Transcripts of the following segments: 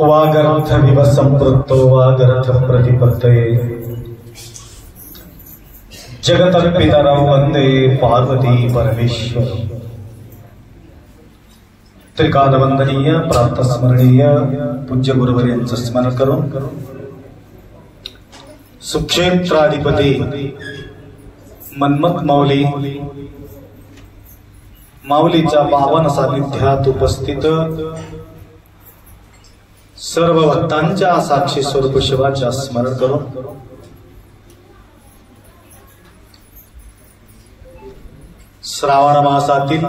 वागर्थ विवसंपृक्तो वागर्थ प्रतिपत्तये जगतर्पितरं वंदे पार्वती परमेश्वर। त्रिकालवंदनीय प्रातस्मरणीय पूज्य गुरुवर्यांचं स्मरण करून सुक्षेत्राधिपती मन्मथ माऊलीच्या पावन सानिध्यात उपस्थित सर्व भक्तांच्या साक्षी स्वरूप शिवाच्या स्मरण करून श्रावण मासातील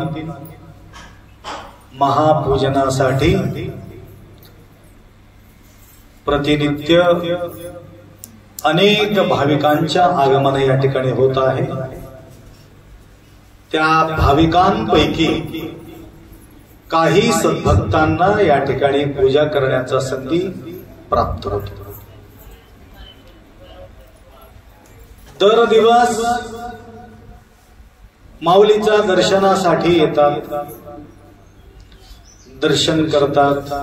महापूजनासाठी प्रतिनित्य अनेक भाविकांच्या आगमन या ठिकाणी होत आहे। त्या भाविकांपैकी काही सद्भक्तांना या ठिकाणी पूजा करण्याचा संधी प्राप्त होतो। दर दिवस माऊलीच्या दर्शनासाठी येतात, दर्शन करतात,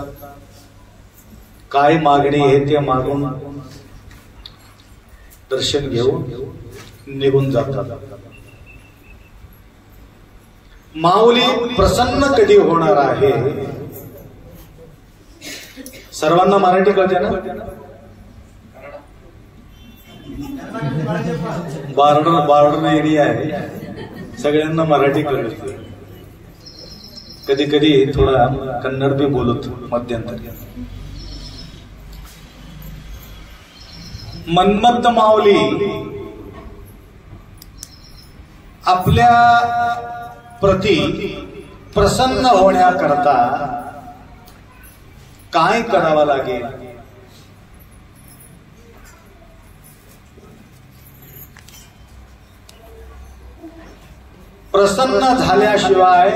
काय मागणी आहे ते मागून दर्शन घेऊन निघून जातात। माऊली प्रसन्न कधी होणार आहे सर्वांना मराठी कळते ना? बार्डर एरिया आहे, सगळ्यांना मराठी कळते. कधी कधी थोडा कन्नड भी बोलत मध्यंतरी. मन्मथ माऊली आपल्या प्रती प्रसन्न होण्याकरता काय करावं लागेल? प्रसन्न झाल्याशिवाय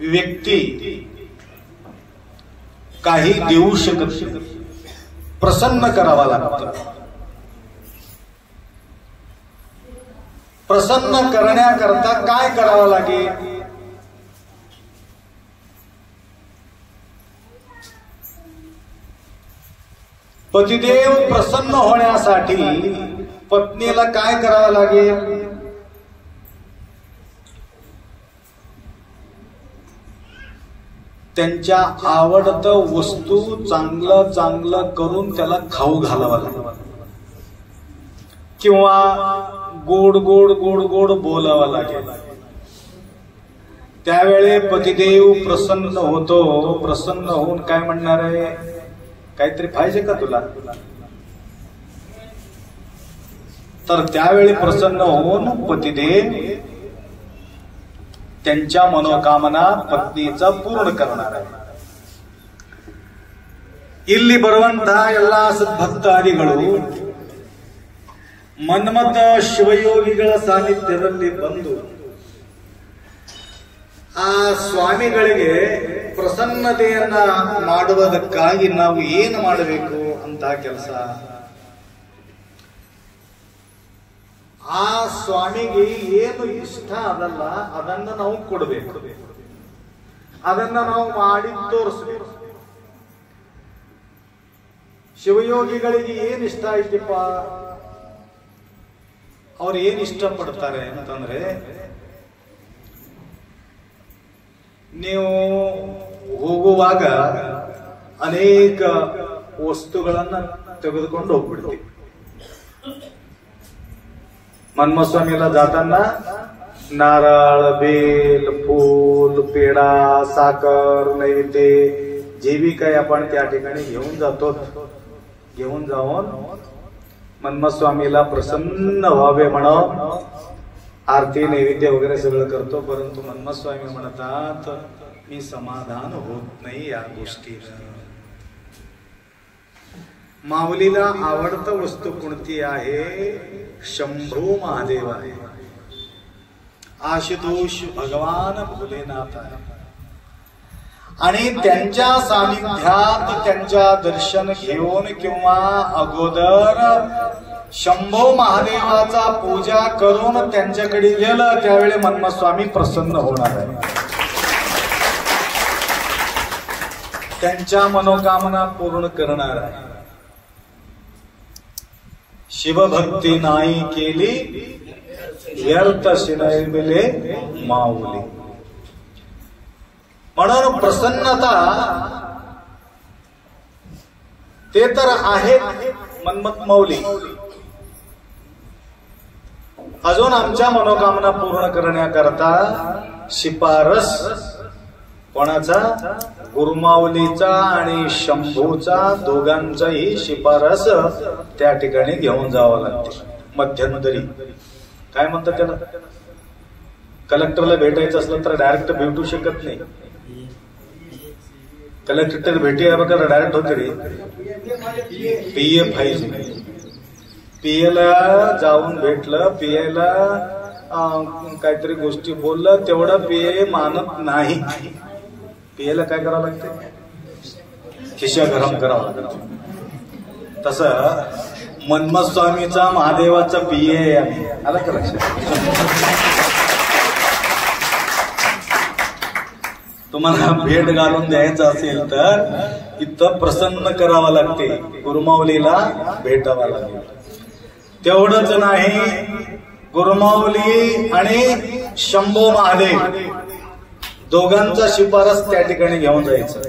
व्यक्ती काही देऊ शकत नाही. प्रसन्न करावा लागतं. प्रसन्न करण्याकरता काय करावं लागेल? पतिदेव प्रसन्न होण्यासाठी पत्नीला काय करावं लागेल? त्यांच्या आवडतं वस्तू चांगलं चांगलं करून त्याला खाऊ घालावं लागेल, किंवा गोड गोड गोड गोड बोलावं लागेल. त्यावेळे पतिदेव प्रसन्न होतो. प्रसन्न होऊन काय म्हणणार आहे? काहीतरी पाहिजे का तुला? तर त्यावेळी प्रसन्न होऊन पतिदेव त्यांच्या मनोकामना पत्नीचा पूर्ण करणार आहे. ಇಲ್ಲಿ ಬರುವಂತಹ ಎಲ್ಲಾ ಸದ್ಭಕ್ತಾದಿಗಳು ಮನ್ಮಥ ಶಿವಯೋಗಿಗಳ ಸಾನ್ನಿಧ್ಯದಲ್ಲಿ ಬಂದು ಆ ಸ್ವಾಮಿಗಳಿಗೆ ಪ್ರಸನ್ನತೆಯನ್ನ ಮಾಡುವುದಕ್ಕಾಗಿ ನಾವು ಏನು ಮಾಡಬೇಕು ಅಂತ ಕೆಲಸ? ಆ ಸ್ವಾಮಿಗೆ ಏನು ಇಷ್ಟ ಅದಲ್ಲ ಅದನ್ನ ನಾವು ಕೊಡಬೇಕು, ಅದನ್ನ ನಾವು ಮಾಡಿ ತೋರಿಸ್ಬೇಕು. ಶಿವಯೋಗಿಗಳಿಗೆ ಏನ್ ಇಷ್ಟ ಐತಿಪ್ಪ, ಅವ್ರು ಏನ್ ಇಷ್ಟಪಡ್ತಾರೆ ಅಂತಂದ್ರೆ, ನೀವು ಹೋಗುವಾಗ ಅನೇಕ ವಸ್ತುಗಳನ್ನ ತೆಗೆದುಕೊಂಡು ಹೋಗ್ಬಿಡ್ತೀವಿ. मन्मस्वामीला जाताना नारळ, बेल, फूल, पेढा, साखर, नैवेद्य जे बी काही आपण त्या ठिकाणी घेऊन जातो. घेऊन जाऊन मन्मस्वामीला प्रसन्न व्हावे म्हणून आरती नैवेद्य वगैरे सगळं करतो. परंतु मन्मस्वामी म्हणतात मी समाधान होत नाही या गोष्टीला. माऊलीला आवडतं वस्तू कोणती आहे? शंभू महादेव आहे, आशुतोष भगवान भोलेनाथ आहे. आणि त्यांच्या सानिध्यात त्यांच्या दर्शन घेऊन किंवा अगोदर शंभू महादेवाचा पूजा करून त्यांच्याकडे गेलं त्यावेळी मन्मस्वामी प्रसन्न होणार आहे. त्यांच्या मनोकामना पूर्ण करणार आहे. शिवभक्ती नाही केली व्यर्थ शिनविले माऊली. म्हणून प्रसन्नता ते तर आहेत मन्मथ माऊली. अजून आमच्या मनोकामना पूर्ण करण्याकरता शिफारस कोणाचा? गुरुमाऊलीचा आणि शंभूचा, दोघांचाही शिफारस त्या ठिकाणी घेऊन जावं लागते. मध्यंतरी काय म्हणतात त्याला? कलेक्टरला भेटायचं असलं तर डायरेक्ट भेटू शकत नाही. कलेक्टर भेटी बघा डायरेक्ट होते रे. पीए पाहिजे. पीएला जाऊन भेटलं, पीएला काहीतरी गोष्टी बोललं, तेवढं पीए मानत नाही. पीएला काय करावं लागते? खिशा गरम करावं लागतं. तसं मन्मथ स्वामीचा महादेवाचा पीए आहे. आलं का लक्षात? तुम्हाला भेट घालून द्यायचं असेल तर इथं प्रसन्न करावं लागते. गुरुमाऊलीला भेटावं लागेल. तेवढंच नाही, गुरुमाऊली आणि शंभू महादेव दोघांचा शिफारस त्या ठिकाणी घेऊन जायचं.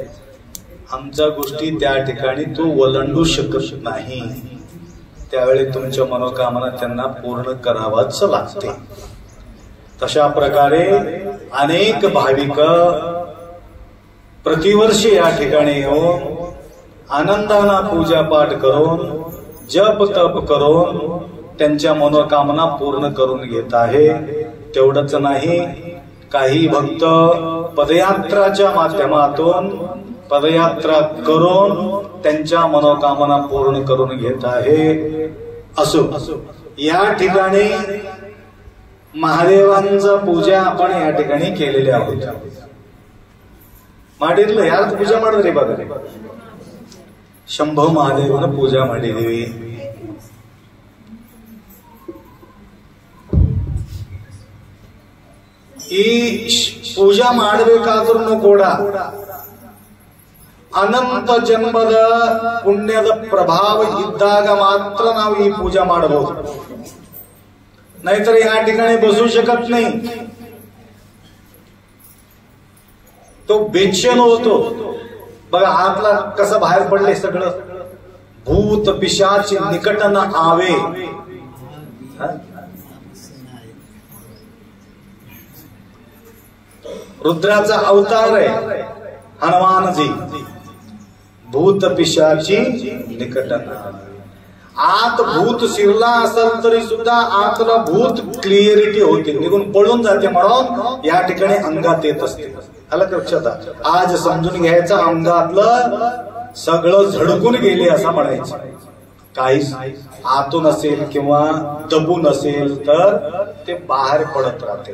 आमच्या गोष्टी त्या ठिकाणी तो वलंडू शकत नाही, त्यावेळी तुमच्या मनोकामना त्यांना पूर्ण करावाच लागते. तशा प्रकारे अनेक भाविक प्रतिवर्षी या ठिकाणी येऊन आनंदाना पूजा पाठ करून जप तप करून त्यांच्या मनोकामना पूर्ण करून घेत आहे. तेवढंच नाही, काही भक्त पदयात्राच्या माध्यमातून पदयात्रा करून त्यांच्या मनोकामना पूर्ण करून घेत आहे. असो, या ठिकाणी महादेवांचा पूजा आपण या ठिकाणी केलेली आहोत. ಮಾಡಿರಲಿಲ್ಲ ಯಾರು ಪೂಜೆ ಮಾಡಿದ್ರಿ? ಬघ, ಶಂಭೋ ಮಹಾದೇವನ ಪೂಜಾ ಮಾಡಿದೀವಿ. ಈ ಪೂಜಾ ಮಾಡಬೇಕಾದ್ರೂ ಕೂಡ ಅನಂತ ಜನ್ಮದ ಪುಣ್ಯದ ಪ್ರಭಾವ ಇದ್ದಾಗ ಮಾತ್ರ ನಾವು ಈ ಪೂಜಾ ಮಾಡಬಹುದು. नाहीतर या ठिकाणी बसू शकत नाही. तो बेचैन होतो. बघा आतला कसं बाहेर पडले सगळं. भूत पिशाच निकट न आवे. रुद्राचा अवतार आहे हनुमानजी. भूत पिशाची निकट न आवे. आत भूत शिरला असेल तरी सुद्धा आतला भूत क्लिअरिटी होते, निघून पळून जाते, म्हणून या ठिकाणी अंगात येत असते. आलं का लक्षात? आज समजून घ्यायचं, अंगातलं सगळं झडकून गेले असं म्हणायचं. काहीच आतून असेल किंवा दबून असेल तर ते बाहेर पडत राहते.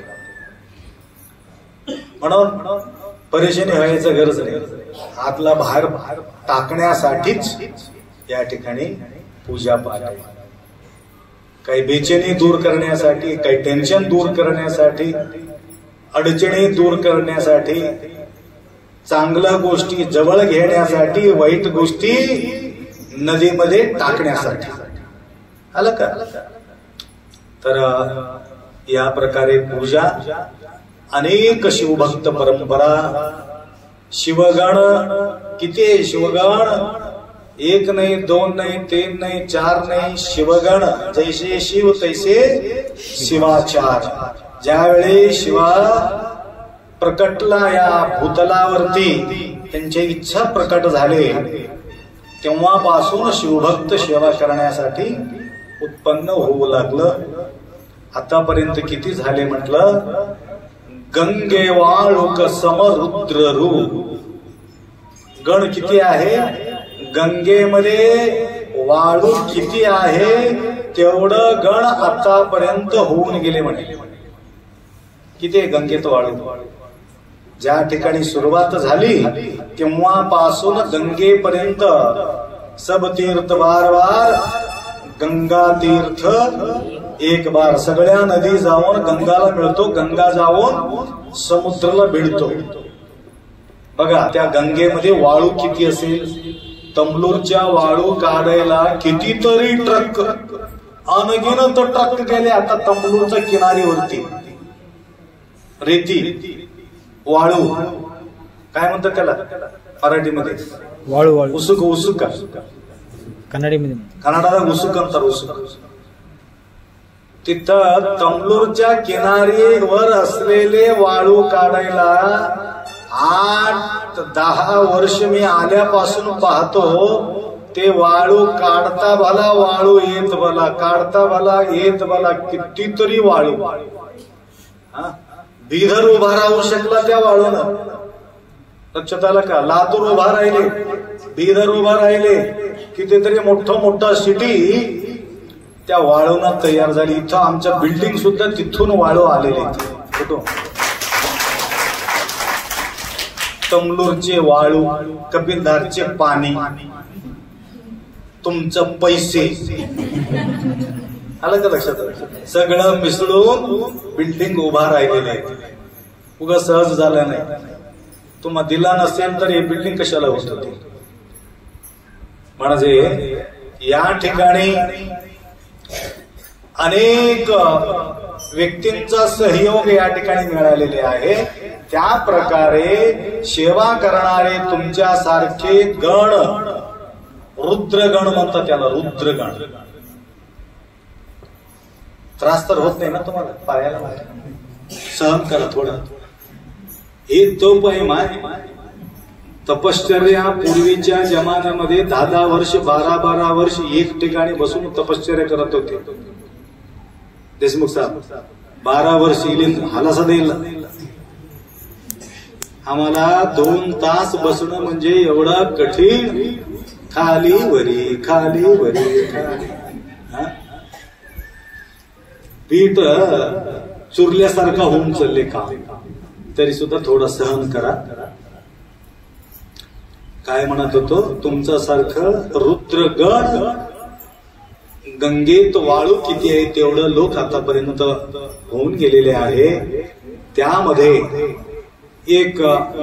म्हणून परेशानी व्हायचं गरज नाही. आतला बाहेर टाकण्यासाठीच या ठिकाणी पूजा पाठ आहे. काही बेचैनी दूर करण्यासाठी, काही टेन्शन दूर करण्यासाठी, अडचणी दूर करण्यासाठी, चांगल्या गोष्टी जवळ घेण्यासाठी, वाईट गोष्टी नदीमध्ये टाकण्यासाठी. आलं का? तर या प्रकारे पूजा अनेक शिवभक्त परंपरा. शिवगण किती आहे? शिवगण एक नाही, दोन नाही, तीन नाही, चार नाही. शिवगण जैसे शिव तैसे शिवाचार. ज्यावेळी शिवा प्रकटला या भूतलावरती, त्यांची इच्छा प्रकट झाले, तेव्हापासून शिवभक्त सेवा करण्यासाठी उत्पन्न होऊ लागलं. आतापर्यंत किती झाले म्हटलं? गंगे वाळुक समरुद्र रूप. गण किती आहे? गंगेमध्ये वाळू किती आहे तेवढं गण आतापर्यंत होऊन गेले म्हणे. किती आहे गंगेत वाळू? ज्या ठिकाणी सुरुवात झाली तेव्हापासून गंगेपर्यंत सब तीर्थ बार बार, गंगा तीर्थ एक बार. सगळ्या नदी जाऊन गंगाला मिळतो, गंगा जाऊन समुद्राला भिडतो. बघा त्या गंगेमध्ये वाळू किती असेल? तंबलूरच्या वाळू काढायला कितीतरी ट्रक, अनगिनत ट्रक गेले आता तंबलूरच्या किनारीवरती. रेती, वाळू, काय म्हणतात त्याला मराठीमध्ये? वाळू. वाळू, उसुक. उसुक कन्नडीमध्ये, कन्नडाला उसुक अंतर. उसुक. तिथं तंबलूरच्या किनारीवर असलेले वाळू काढायला 8-10 वर्ष मी आल्यापासून पाहतो. ते वाळू काढता भला वाळू येत भला, काढता भला येत भला. कितीतरी वाळू. बिदर उभा राहू शकला त्या वाळूनं. लक्षात आलं का? लातूर उभा राहिले, बिदर उभा राहिले, कितीतरी मोठं सिटी त्या वाळूनं तयार झाली. इथं आमच्या बिल्डिंग सुद्धा तिथून वाळू आलेले. कुठून? तंबलूरचे वाळू, कपिलधारचे पाणी, तुमचं पैसे. आलं का लक्षात? सगळं मिसळून बिल्डिंग उभा राहिलेले आहे. उगा सहज झालं नाही. तुम्हाला दिला नसेल तर हे बिल्डिंग कशाला होत होती? म्हणजे या ठिकाणी अनेक व्यक्तींचा सहयोग या ठिकाणी मिळालेले आहे. त्या प्रकारे सेवा करणारे तुमच्यासारखे गण, रुद्रगण म्हणतात त्याला, रुद्रगण. त्रास तर होत नाही ना तुम्हाला पायाला? सहन करा थोडं. हे तप आहे माय. तपश्चर्या पूर्वीच्या जमान्यामध्ये 10-10 वर्ष 12-12 वर्ष एक ठिकाणी बसून तपश्चर्या करत होते देशमुख साहेब. 12 वर्ष येईल हालासा देईल. आम्हाला 2 तास बसणं म्हणजे एवढा कठीण. खाली वरी खाली वरी खाली. पीठ चुरल्यासारखा होऊन चालले काम, तरी सुद्धा थोडं सहन करा. काय म्हणत होतो? तुमच्यासारखं रुद्रगण गंगेत वाळू किती आहे तेवढं लोक आतापर्यंत होऊन गेलेले आहे. त्यामध्ये एक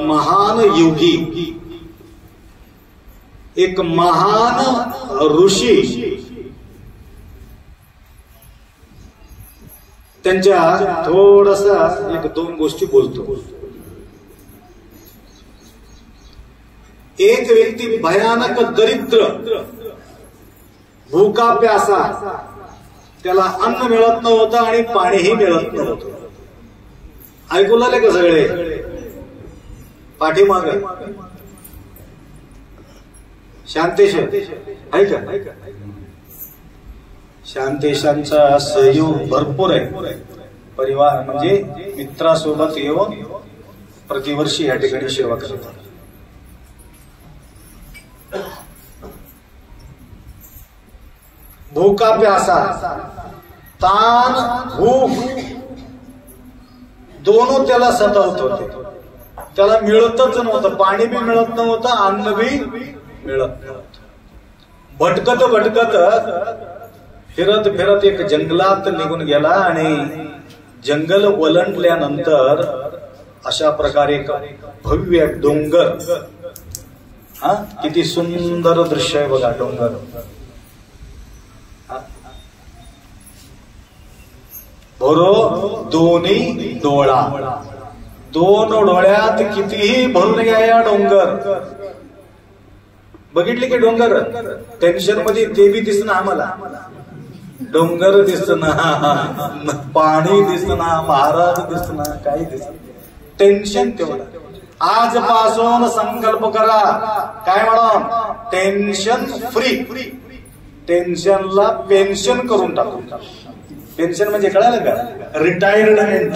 महान योगी, एक महान ऋषी, त्यांच्या थोडासा 1-2 गोष्टी बोलतो. एक व्यक्ती भयानक दरिद्र, भूका प्यासा, त्याला अन्न मिळत नव्हतं आणि पाणीही मिळत नव्हतं. ऐकू लागले का सगळे? पाठीमाग शांतेश आहे का? शांतेशांचा सहयोग भरपूर आहे. परिवार म्हणजे मित्रासोबत येऊन प्रतिवर्षी या ठिकाणी सेवा करतात. भूका प्यासा, तान भूक दोनों त्याला सतावत होते. त्याला मिळतच नव्हतं, पाणी बी मिळत नव्हतं, अन्न बी मिळत नव्हतं. भटकत भटकत फिरत फिरत एक जंगलात निघून गेला आणि जंगल ओलांडल्यानंतर अशा प्रकारे एक भव्य डोंगर, किती सुंदर दृश्य आहे बघा. डोंगर भरो दोन्ही डोळा, 2 डोळ्यात कितीही भरून घ्या डोंगर. बघितले की डोंगर? टेन्शन मध्ये ते बी दिसणं आम्हाला. डोंगर दिसणं, पाणी दिसणं, महाराज दिसणं, काही दिसणं. टेन्शन तेवढं. आजपासून संकल्प करा, काय म्हणून? Tension free. टेन्शनला पेन्शन करून टाकू. पेन्शन म्हणजे कळालं का? रिटायरमेंट.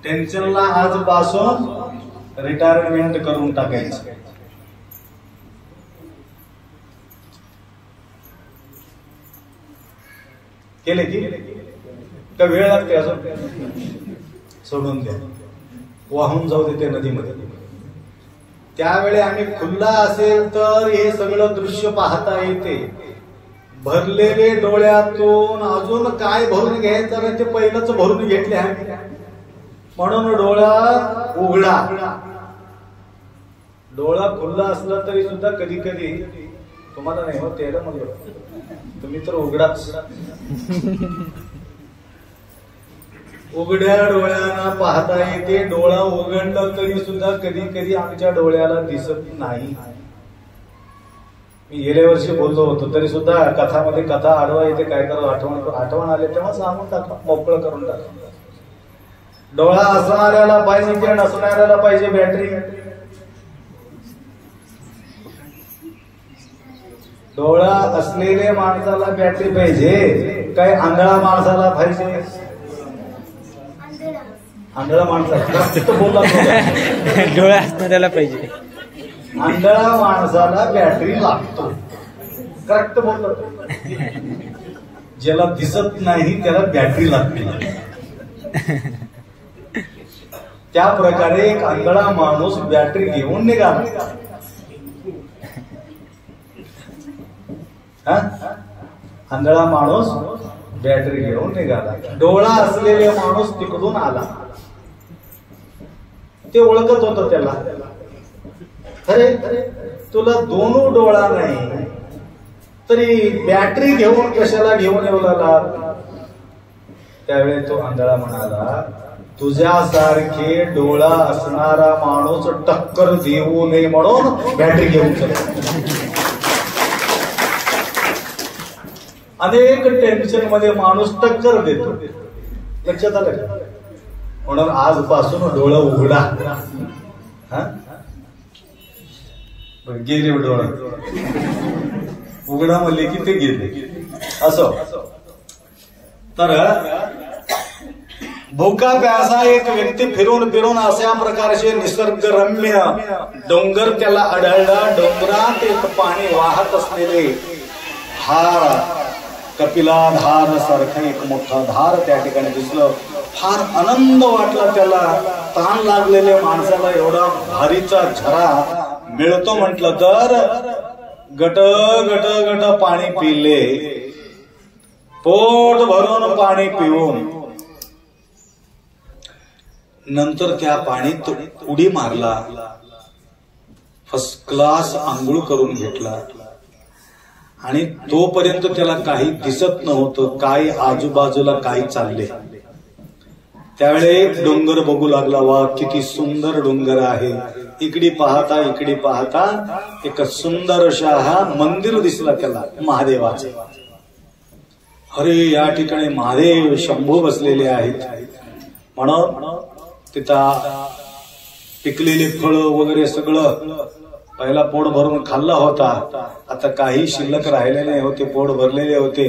टेन्शनला आजपासून रिटायरमेंट करून टाकायचं. केले की का वेळ लागते अजून? सोडून द्या, वाहून जाऊ दे ते नदीमध्ये. त्यावेळी आम्ही खुल्ला असेल तर हे सगळं दृश्य पाहता येते. भरलेले डोळ्यातून अजून काय भरून घ्यायचं नाही, ते पहिलंच भरून घेतले आम्ही. म्हणून डोळा उघडा. डोळा खुल्ला असला तरी सुद्धा कधी कधी तुम्हाला नाही होत त्याला म्हणलं, तुम्ही तर उघडाच. उघड्या डोळ्यांना पाहता येते. डोळा उघडला तरी सुद्धा कधी कधी आमच्या डोळ्याला दिसत नाही. मी गेल्या वर्षी बोललो होतो तरी सुद्धा कथामध्ये कथा आडवा येते. काय करावं? आठवण आले तेव्हा सांगून टाका, मोकळं करून टाका. डोळा असणाऱ्याला पाहिजे की नसणाऱ्याला पाहिजे बॅटरी? डोळा असलेल्या माणसाला बॅटरी पाहिजे काय आंधळा माणसाला पाहिजे? आंधळा माणसाला बोलला डोळा असणाऱ्याला पाहिजे. आंधळा माणसाला बॅटरी लागतो. करेक्ट बोलतो. ज्याला दिसत नाही त्याला बॅटरी लागते. त्या प्रकारे एक आंधळा माणूस बॅटरी घेऊन निघाला. आंधळा माणूस बॅटरी घेऊन निघाला. डोळा असलेला माणूस तिकडून आला. ते ओळखत होत त्याला. अरे तुला 2 डोळा नाही तरी बॅटरी घेऊन कशाला घेऊन येऊ लागला? त्यावेळी तो आंधळा म्हणाला, तुझ्यासारखे डोळा असणारा माणूस टक्कर देऊ नये म्हणून बॅटरी घेऊन चला. अनेक टेन्शन मध्ये माणूस टक्कर देतो. लक्षात आलं का? म्हणून आजपासून डोळा उघडा. गेले डोळा उघडा म्हणले की ते गेले. असो तर भुका प्यासा एक व्यक्ती फिरून फिरून अशा प्रकारचे निसर्गरम्य डोंगर त्याला आढळला. डोंगरात एक पाणी वाहत असलेले धार, कपिलाधार सारखं एक मोठा धार त्या ठिकाणी दिसलं. फार आनंद वाटला त्याला. ताण लागलेल्या माणसाला एवढा भारीचा झरा मिळतो म्हटलं तर गट गट गट पाणी पिले. पोट भरून पाणी पिऊन नंतर त्या पाणीत उडी मारला. फर्स्ट क्लास आंघोळ करून घेतला. आणि तोपर्यंत त्याला काही दिसत नव्हतं काय आजूबाजूला काही चालले. त्यावेळी डोंगर बघू लागला. वा किती सुंदर डोंगर आहे. इकडे पाहता एक सुंदरशा हा मंदिर दिसला त्याला महादेवाचे. अरे या ठिकाणी महादेव शंभू बसलेले आहेत. म्हणून तिथं पिकलेले फळं वगैरे सगळं पहिला पोट भरून खाल्ला होता. आता काही शिल्लक राहिलेले होते. पोट भरलेले होते.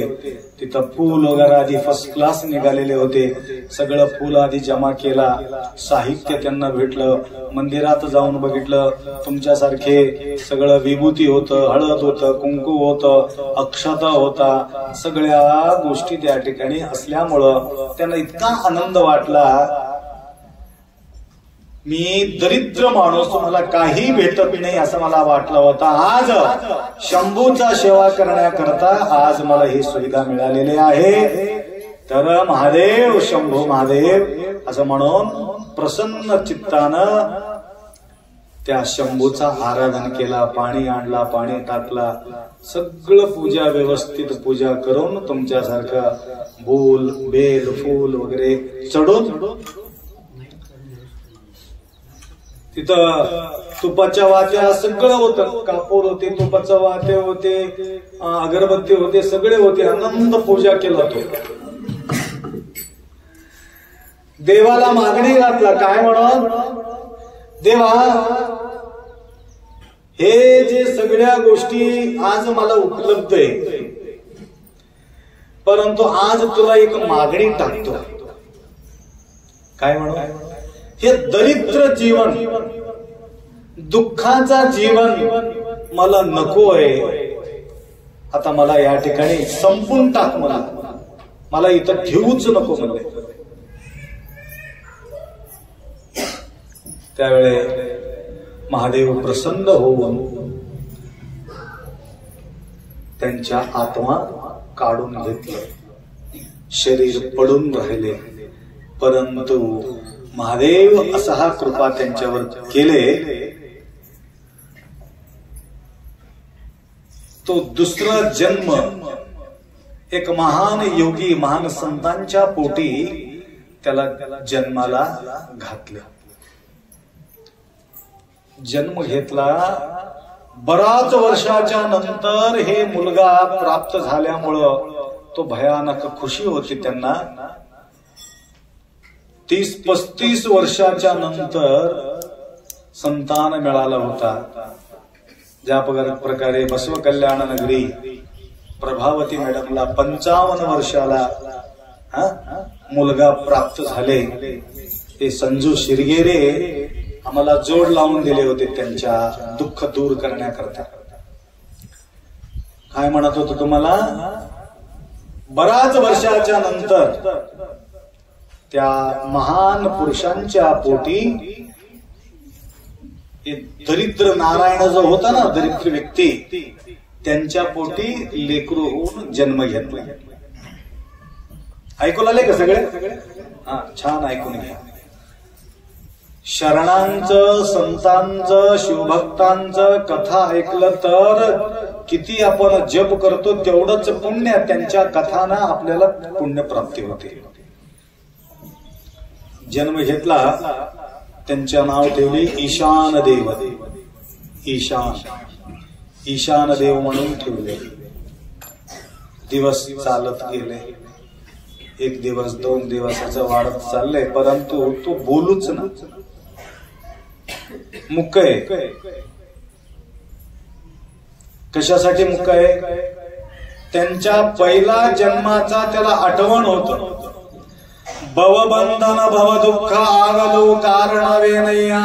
तिथं फूल वगैरे आधी फर्स्ट क्लास निघालेले होते. सगळं फूल आधी जमा केला. साहित्य त्यांना भेटलं. मंदिरात जाऊन बघितलं तुमच्यासारखे सगळं विभूती होतं, हळद होतं, कुंकू होतं, अक्षता होता. सगळ्या गोष्टी त्या ठिकाणी असल्यामुळं त्यांना इतका आनंद वाटला. मी दरिद्र माणूस, मला काही भेटत नाही असं मला वाटलं होतं. आज शंभूचा सेवा करण्याकरता आज मला ही सुविधा मिळालेली आहे. तर महादेव शंभू महादेव असं म्हणून प्रसन्न चित्तानं त्या शंभूचा आराधन केला. पाणी आणला, पाणी टाकला, सगळं पूजा व्यवस्थित पूजा करून तुमच्यासारखं बोल बेल फूल वगैरे चढून तिथं तुपाच्या वात्या सगळं होतं. कापूर होते, तुपाच्या वात्या होते, अगरबत्ती होते, सगळे होते. आनंद पूजा केला. तो देवाला मागणी घातला. काय म्हणून? देवा हे जे सगळ्या गोष्टी आज मला उपलब्ध आहे, परंतु आज तुला एक मागणी टाकतो. काय म्हणून? हे दरिद्र जीवन, दुःखाचा जीवन मला नको आहे. आता मला या ठिकाणी संपून टाक. मला इथं ठेवूच नको म्हणले. त्यावेळे महादेव प्रसन्न होऊन त्यांच्या आत्मा काढून घेतलं. शरीर पडून राहिले, परंतु महादेव असा हा कृपा त्यांच्यावर केले. तो दुसरा जन्म एक महान योगी, महान संतांच्या पोटी त्याला जन्माला घातलं. जन्म घेतला. बराच वर्षाच्या नंतर हे मुलगा प्राप्त झाल्यामुळं तो भयानक खुशी होती त्यांना. 30-35 वर्षाच्या नंतर संतान मिळाला होता. ज्या प्रकारे बसव कल्याण नगरी प्रभावती मॅडमला 55 वर्षाला मुलगा प्राप्त झाले. ते संजू शिरगेरे आम्हाला जोड लावून दिले होते त्यांच्या दुःख दूर करण्याकरता. काय म्हणत होतो तुम्हाला? बराच वर्षाच्या नंतर त्या महान पुरुषांच्या पोटी दरिद्र नारायण जो होता ना, दरिद्र व्यक्ती, त्यांच्या पोटी लेकरू होऊन जन्म घेतला. ऐकून आले का सगळे? छान ऐकून घ्या. शरणांचं, संतांचं, शिवभक्तांचं कथा ऐकलं तर किती आपण जप करतो तेवढंच पुण्य त्यांच्या कथांना आपल्याला पुण्य प्राप्ती होते. जन्म घेतला, त्यांच्या नाव ठेवले ईशान देव. ईशान देव म्हणून ठेवले. दिवस चालत गेले, 1 दिवस 2 दिवसाचं वाढत चाललंय, परंतु तो बोलूच ना, मुक्क आहे. कशासाठी मुक्क आहे? त्यांच्या पहिला जन्माचा त्याला आठवण होत. भवबंधन भव दुःख आगलो कारणावेनया.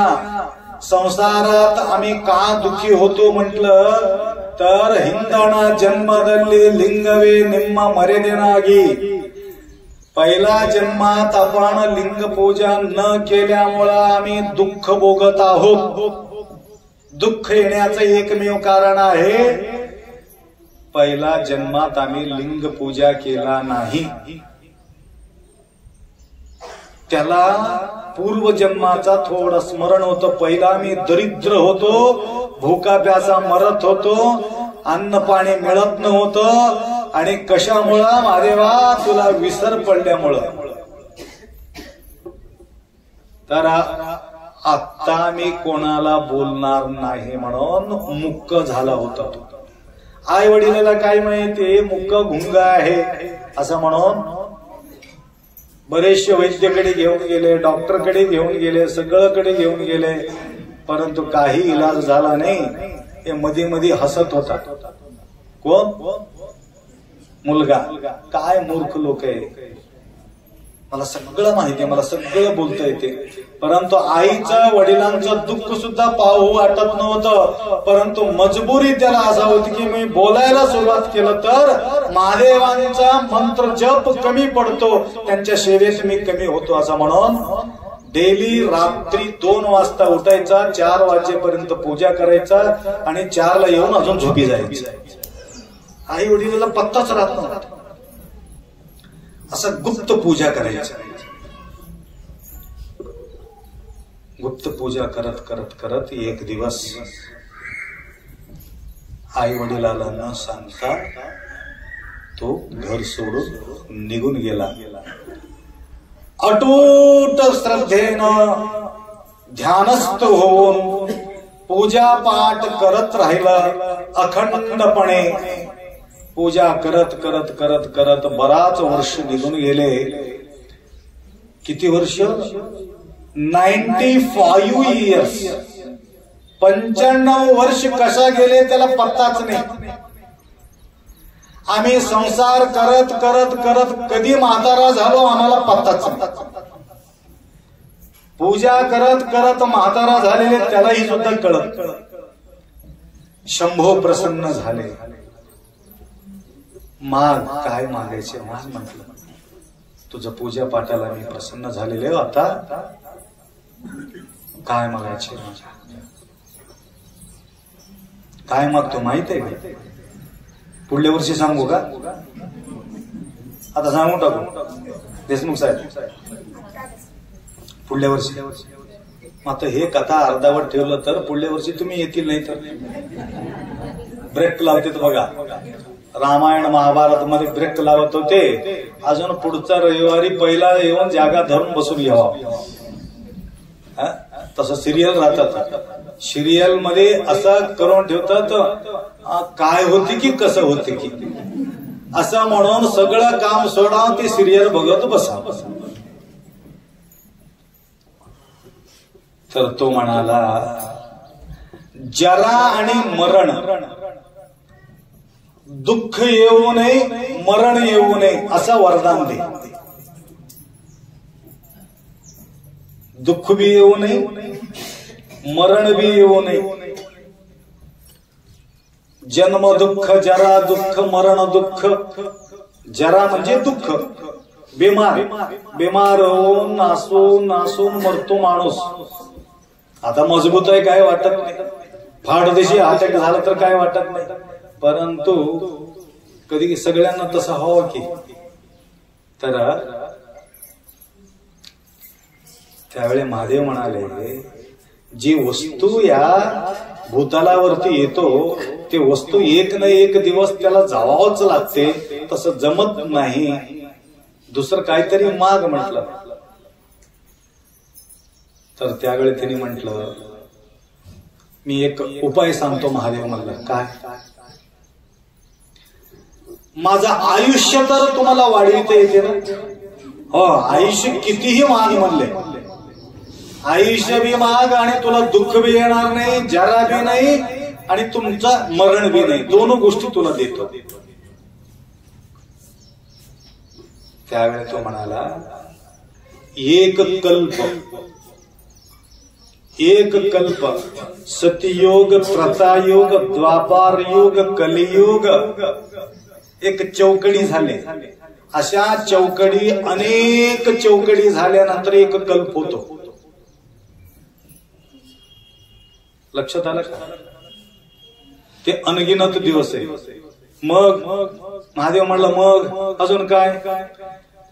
संसारात आम्ही का दुःखी होतो म्हटलं तर हिंदणा जन्मदल्ली लिंगवे निम्म मर्यादेनागी. पहिला जन्मात आपण लिंग पूजा न केल्यामुळं आम्ही दुःख भोगत आहोत. दुःख येण्याचं एकमेव कारण आहे, पहिला जन्मात आम्ही लिंग पूजा केला नाही. त्याला पूर्वजन्माचा थोडं स्मरण होतं. पहिला मी दरिद्र होतो, भूका प्यासा मरत होतो, अन्न पाणी मिळत नव्हतं, आणि कशामुळं? महादेवा तुला विसर पडल्यामुळं. तर आता मी कोणाला बोलणार नाही म्हणून मुक्क झाला होता. आई वडिलाला काय माहिती मुक्क गुंग आहे असं म्हणून बरेचसे वैद्यकडे घेऊन गेले, डॉक्टरकडे घेऊन गेले, सगळ्याकडे घेऊन गेले, परंतु काही इलाज झाला नाही. हे मध्ये मध्ये हसत होता. कोण? मुलगा. काय मूर्ख लोक आहे, मला सगळं माहिती आहे, मला सगळं बोलता येते, परंतु आईचं वडिलांचं दुःख सुद्धा पाहू वाटत नव्हतं. परंतु मजबुरी त्याला असा होती की मी बोलायला सुरुवात केलं तर महादेवांचा मंत्र जप कमी पडतो, त्यांच्या सेवेत मी कमी होतो असं म्हणून डेली रात्री 2 वाजता उठायचा, 4 वाजेपर्यंत पूजा करायचा आणि 4ला येऊन अजून झोपी जायची. आई वडिलाला पत्ताच राहत नव्हता. असं गुप्त पूजा करायचं. गुप्त पूजा करत करत करत एक दिवस आई वडिलाला न सांगता तो घर सोडून निघून गेला. अटूट श्रद्धेनं ध्यानस्थ होऊन पूजा पाठ करत राहिला. अखंडपणे पूजा करत करत करत करत बराच वर्ष निघून गेले. किती वर्ष? 95 इयर्स. 95 वर्ष कशा गेले त्याला पत्ताच नाही. आम्ही संसार करत करत करत कधी म्हातारा झालो आम्हाला पत्ताच नाही. पूजा करत करत म्हातारा झालेले त्यालाही सुद्धा कळत. शंभो प्रसन्न झाले. माग, काय मागायचे माग म्हटलं. तुझं पूजा पाठाला मी प्रसन्न झालेले, आता काय मागायचे? काय मागतो माहित आहे का? पुढल्या वर्षी सांगू का? आता सांगून टाकू देशमुख साहेब, पुढल्या वर्षी. आता हे कथा अर्धावट ठेवलं तर पुढल्या वर्षी तुम्ही येतील, नाही तर ब्रेक लावते बघा. रामायण महाभारत मध्ये ब्रेक लावत होते. अजून पुढचा रविवारी पहिला येऊन जागा धरून बसून घ्यावा. तसं सिरियल राहतात. सिरियल मध्ये असं करून ठेवतात, काय होती की कसं होते की असं म्हणून सगळं काम सोडावं ते सिरियल बघत बसावं. तर तो म्हणाला जरा आणि मरण, दुःख येऊ नये, मरण येऊ नये असं वरदान दे. दुःख बी येऊ नये, मरण बी येऊ नये. जन्म दुःख, जरा दुःख, मरण दुःख. जरा म्हणजे दुःख, बिमार. बिमार होऊन नासून नासून मरतो माणूस. आता मजबूत आहे काय वाटत नाही. फाडदेशी अटॅक झाला तर काय वाटत नाही. परंतु कधी सगळ्यांना तसं हवं की. तर त्यावेळी महादेव म्हणाले जी वस्तू या भूतलावरती येतो ते वस्तू एक ना एक दिवस त्याला जावावंच लागते. तसं जमत नाही. दुसरं काहीतरी माग म्हटलं. तर त्यावेळी त्यांनी म्हटलं, मी एक उपाय सांगतो महादेव. म्हणलं काय? माझं आयुष्य तर तुम्हाला वाढविता येते ना? हो, आयुष्य कितीही महाग म्हणले, आयुष्य बी महाग आणि तुला दुःख बी येणार नाही, जरा बी नाही, आणि तुमचं मरण बी नाही, दोन गोष्टी तुला देतो. त्यावेळी तो म्हणाला, एक कल्प सतयुग, त्रतायुग, द्वापार युग, कलियुग, एक चौकडी झाले. अशा चौकडी, अनेक चौकडी झाल्यानंतर एक कल्प होतो. लक्षात आलं का? ते अनगिनत दिवस आहे. मग महादेव म्हणलं, मग अजून काय?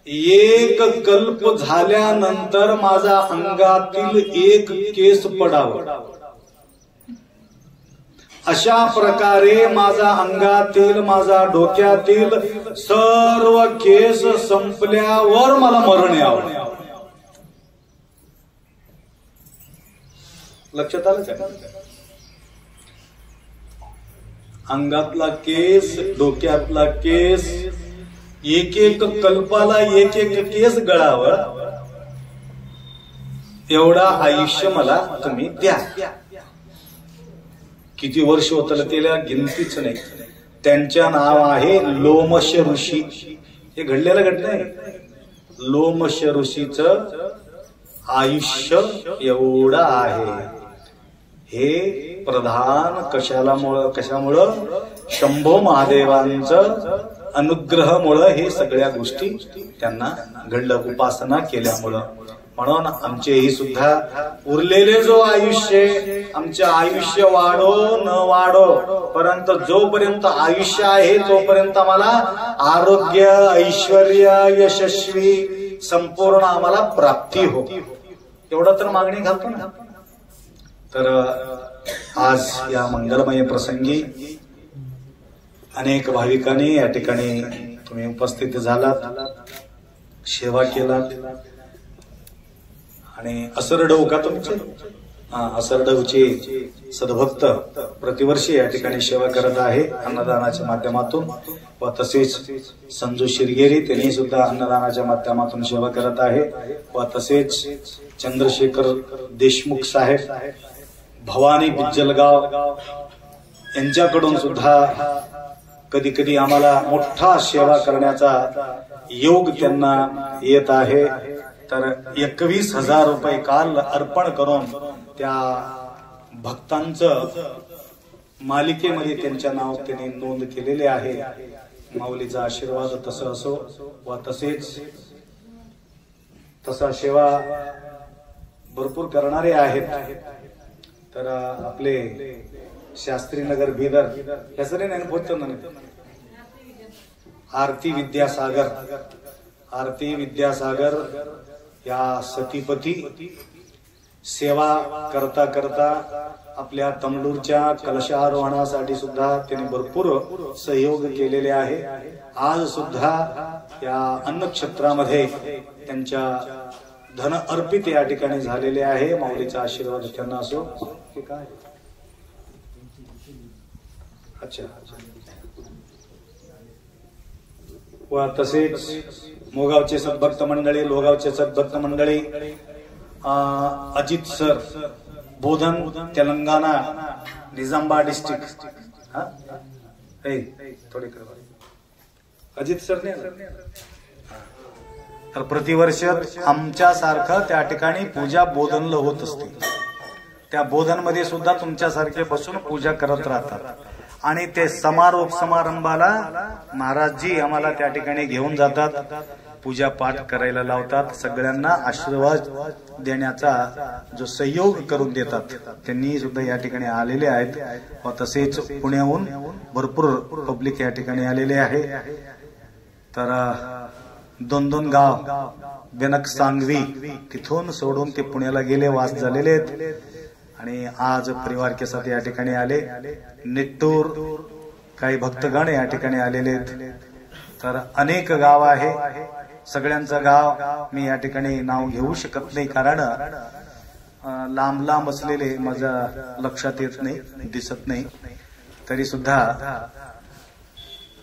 एक कल्प झाल्यानंतर माझा अंगातील एक केस पडावं. अशा प्रकारे माझा अंगातील, माझा डोक्यातील सर्व केस संपल्यावर मला मरण यावं. लक्षात आलं का? अंगातला केस, डोक्यातला केस, एक एक कल्पाला एक एक केस गळावं, एवढा आयुष्य मला तुम्ही द्या. किती वर्ष होतं त्याला गिनतीच नाही. त्यांच्या नाव आहे लोमश ऋषी. हे घडलेलं घटना आहे. लोमश ऋषीचं आयुष्य एवढं आहे. हे प्रधान कशामुळं? शंभो महादेवांचं अनुग्रहामुळं हे सगळ्या गोष्टी त्यांना घडलं, उपासना केल्यामुळं. म्हणून आमचेही सुद्धा उरलेले जो आयुष्य, आमचे आयुष्य वाढो न वाढो, परंतु जोपर्यंत आयुष्य आहे तोपर्यंत आम्हाला आरोग्य, ऐश्वर, यशस्वी संपूर्ण आम्हाला प्राप्ती हो, एवढं तर मागणी घालतो ना. तर आज या मंगलमय प्रसंगी अनेक भाविकांनी या ठिकाणी तुम्ही उपस्थित झालात, सेवा केलात. आणि असरडव का तुमचे? असरडवचे सद्भक्त प्रतिवर्षी या ठिकाणी सेवा करत आहे अन्नदानाच्या माध्यमातून. व तसेच संजू शिरगेरी त्यांनी सुद्धा अन्नदानाच्या माध्यमातून सेवा करत आहे. व तसेच चंद्रशेखर देशमुख साहेब, भवानी बिज्जलगाव यांच्याकडून सुद्धा कधी कधी आम्हाला मोठा सेवा करण्याचा योग त्यांना येत आहे. तर 21,000 रुपये काल अर्पण करून त्या भक्तांचं मालिकेमध्ये त्यांच्या नाव त्यांनी नोंद केलेले आहे. माऊलीचा आशीर्वाद तसं असो. व तसेच तसा सेवा भरपूर करणारे आहेत. तर आपले शास्त्रीनगर बिदर ಹೆಸರೇ ನೆನಪುತ್ತೆ ನನಗೆ. आरती विद्यासागर या सतीपती सेवा करता करता आपल्या तमलूरच्या कलशारोहणासाठी सुद्धा त्यांनी भरपूर सहयोग केलेले आहे. आज सुद्धा या अन्नक्षेत्रामध्ये त्यांच्या धन अर्पित या ठिकाणी झालेले आहे. माऊलीचा आशीर्वाद त्यांना असो. काय अच्छा. व तसेच मोगावचे सद्भक्त मंडळी, लोगावचे सद्भक्त मंडळी, अजित सर, बोधन, तेलंगाना, निजामाबाद डिस्ट्रिक्ट. थोडे अजित सर ने. तर प्रतिवर्ष आमच्यासारखं त्या ठिकाणी पूजा बोधनला होत असते. त्या बोधनमध्ये सुद्धा तुमच्यासारखे बसून पूजा करत राहतात. आणि ते समारंभाला महाराजजी आम्हाला त्या ठिकाणी घेऊन जातात, पूजा पाठ करायला लावतात, सगळ्यांना आशीर्वाद देण्याचा जो सहयोग करून देतात. त्यांनी सुद्धा या ठिकाणी आलेले आहेत. व तसेच पुण्याहून भरपूर पब्लिक या ठिकाणी आलेले आहे. तर 2-2 गाव, बेनक, सांगवी तिथून सोडून ते पुण्याला गेले, वास झालेले आहेत. आणि आज परिवार के साथ या ठिकाणी आले. निट्टूर काही भक्तगण या ठिकाणी आलेले आहेत. तर अनेक गाव आहे. सगळ्यांचं गाव मी या ठिकाणी नाव घेऊ शकत नाही, कारण लांब लांब असलेले माझ्या लक्षात येत नाही, दिसत नाही, तरी सुद्धा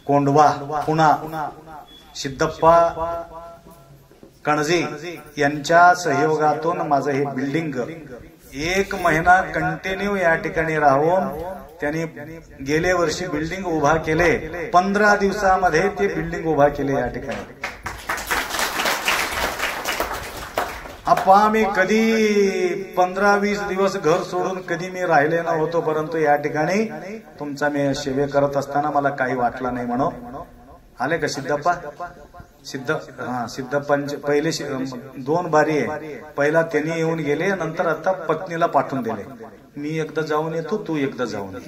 कोंडवा पुणा सिद्धप्पा कणजे यांच्या सहयोगातून माझं हे बिल्डिंग 1 महिना कंटिन्यू या ठिकाणी राहून त्यांनी गेल्या वर्षी बिल्डिंग उभा केले. 15 दिवसामध्ये ते बिल्डिंग उभा केले या ठिकाणी. आप्पा मी कधी 15-20 दिवस घर सोडून कधी मी राहिले नव्हतो, परंतु या ठिकाणी तुमचा मी सेवे करत असताना मला काही वाटलं नाही म्हणून आले का सिद्धप्पा. सिद्धप्पांचे पहिले 2 बारी आहे. पहिला त्यांनी येऊन गेले, नंतर आता पत्नीला पाठवून दिले. मी एकदा जाऊन येतो, तू एकदा जाऊन ये.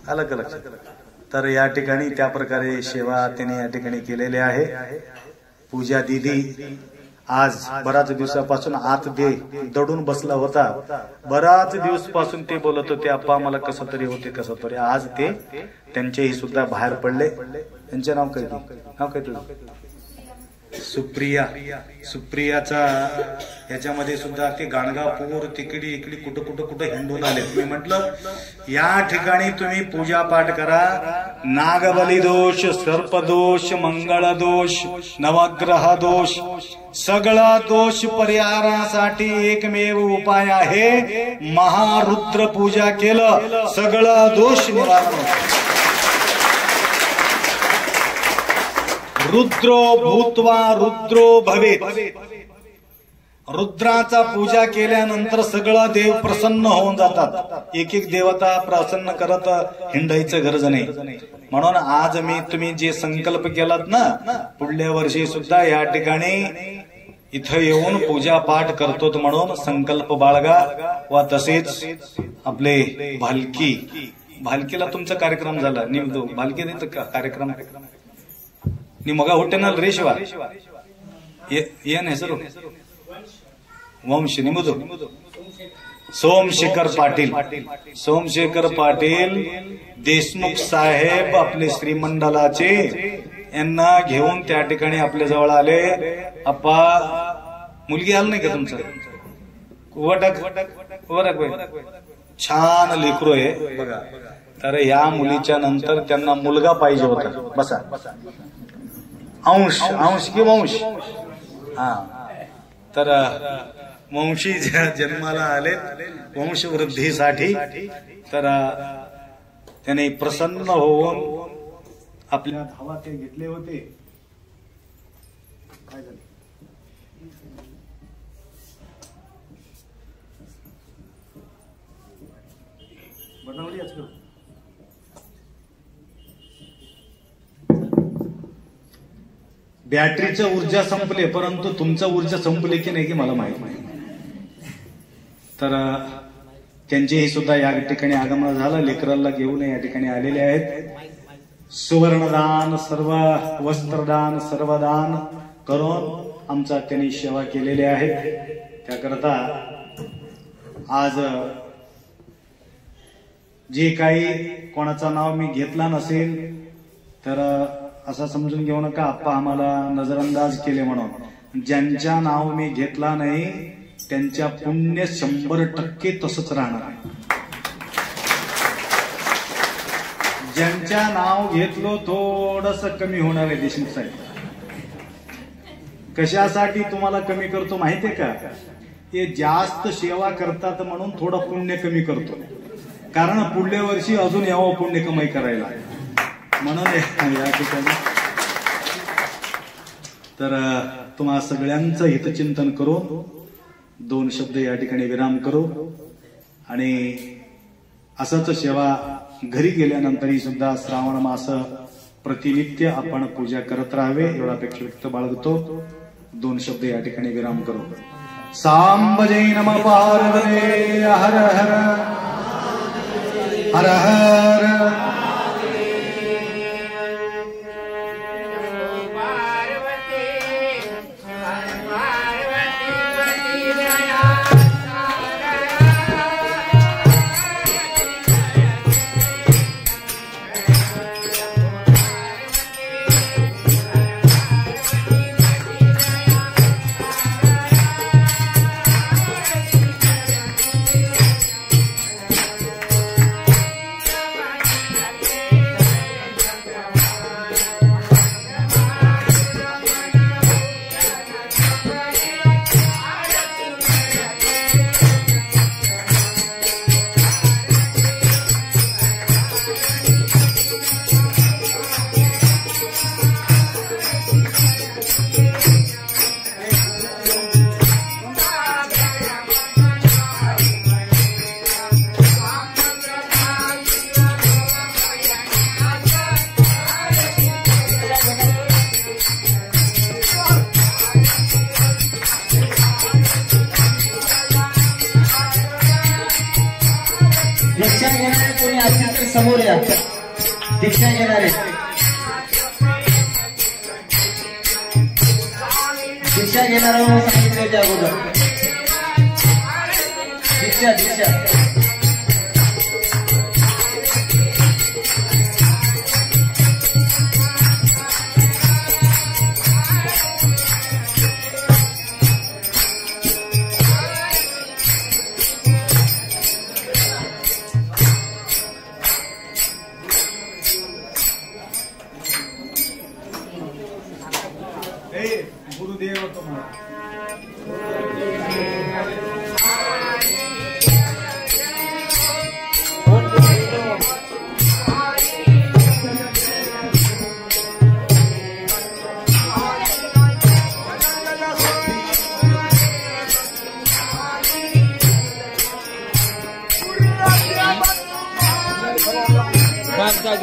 आलं का लक्षात. तर या ठिकाणी त्या प्रकारे सेवा त्यांनी या ठिकाणी केलेली आहे. पूजा दिदी आज बराच दिवसापासून आत दडून बसला होता. बराच दिवसापासून ते बोलत होते, आप्पा मला कसं तरी होते कसं तरी. आज ते त्यांचेही सुद्धा बाहेर पडले. त्यांचे नाव काय तुझं? सुप्रिया. सुप्रियाचा याच्यामध्ये सुद्धा ते गाणगापूर तिकडे इकडे कुठं हिंडून आले. मी म्हटलं या ठिकाणी तुम्ही पूजा पाठ करा. नागबली दोष, सर्पदोष, मंगळ दोष, नवग्रह दोष, सगळा दोष परिहारासाठी एकमेव उपाय आहे. महारुद्र पूजा केलं सगळा दोष निवारण. रुद्रो भूत्वा रुद्रो भवेत. रुद्राचा पूजा केल्यानंतर सगळं देव प्रसन्न होऊन जातात. एक एक देवता प्रसन्न करत हिंडायचं गरज नाही. म्हणून आज मी तुम्ही जे संकल्प केलात ना, पुढल्या वर्षी सुद्धा या ठिकाणी इथं येऊन पूजा पाठ करतो म्हणून संकल्प बाळगा. वा तसेच आपले भालकीला तुमचा कार्यक्रम झाला. निमदो भालकी कार्यक्रम मग ಹೊಟ್ಟೆನಲ್ಲಿ ರೇಷವ ಏನ್ ಹೆಸರು? ವಂಶ ನಿಮ್ಮದು? सोमशेखर पाटील देशमुख साहेब आपले श्रीमंडलाचे यांना घेऊन त्या ठिकाणी आपल्या जवळ आले. आप्पा मुलगी आलं नाही का तुमचं? छान लेकरू आहे बघा. तर या मुलीच्या नंतर त्यांना मुलगा पाहिजे होता. बसा. अंश की वंश. हा, तर वंशी जन्माला आले वंशवृद्धीसाठी. तर त्याने प्रसन्न होऊन आपल्या धावा ते घेतले होते. काय झाले? बनवली आजकाल बॅटरीचं ऊर्जा संपले, परंतु तुमचं ऊर्जा संपले की नाही की मला माहित नाही. तर त्यांचेही सुद्धा या ठिकाणी आगमन झालं. लेकराला घेऊन या ठिकाणी आलेले आहेत. सुवर्णदान, सर्व वस्त्रदान, सर्वदान करून आमचा त्यांनी सेवा केलेली आहे. त्याकरता आज जे काही कोणाचं नाव मी घेतला नसेल तर असं समजून घेऊ नका आप्पा आम्हाला नजरअंदाज केले म्हणून. ज्यांच्या नाव मी घेतला नाही त्यांच्या पुण्य 100% तसंच राहणार. ज्यांच्या नाव घेतलो थोडस कमी होणार आहे. देशमुख साहेब कशासाठी तुम्हाला कमी करतो माहितीये का? ते जास्त सेवा करतात म्हणून थोडं पुण्य कमी करतो. कारण पुढल्या वर्षी अजून यावं पुण्य कमाई करायला म्हणून या ठिकाणी. तर तुम्हा सगळ्यांचं हितचिंतन करून 2 शब्द या ठिकाणी विराम करू. आणि असंच सेवा घरी गेल्यानंतरही सुद्धा श्रावण मास प्रतिनित्य आपण पूजा करत राहावे एवढा अपेक्षा व्यक्त बाळगतो. 2 शब्द या ठिकाणी विराम करू. सांबजे नमः पार्वते हर हर हर हर. एक समोर या दीक्षा घेणारे दीक्षा घेणारा म्हणून सांगितले होते अगोदर दीक्षा दीक्षा गुरुदेव तुम्हाला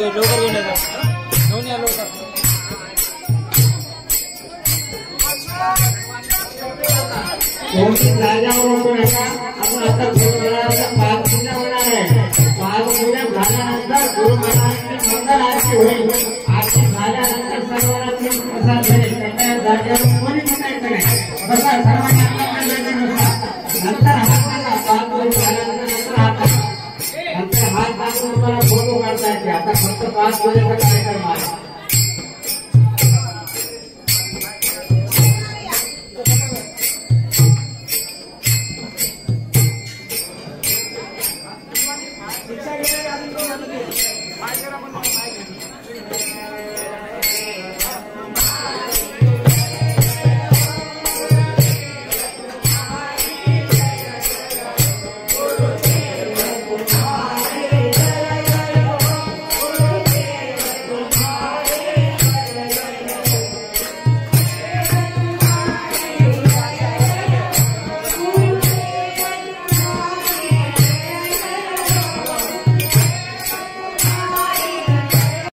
लवकर घेऊन येतो घेऊन या लवकर जागेवर नका आपण आता गुरुमहाराजांचा पाच पूजा होणार आहे पाच पूजा झाल्यानंतर गुरुमहाराजांची मंगल आरती होईल आरती झाल्यानंतर सर्वांना प्रसाद मिळेल त्याच्या जागेवर कोणी म्हणायचं नाही बसा सर्वांनी आपल्या जागेनुसार नंतर हाताला पाच पूजा झाल्यानंतर नंतर हात दाखवून तुम्हाला फोटो काढता येते आता फक्त पाच पूजेचा कार्यक्रम आहे शिक्षा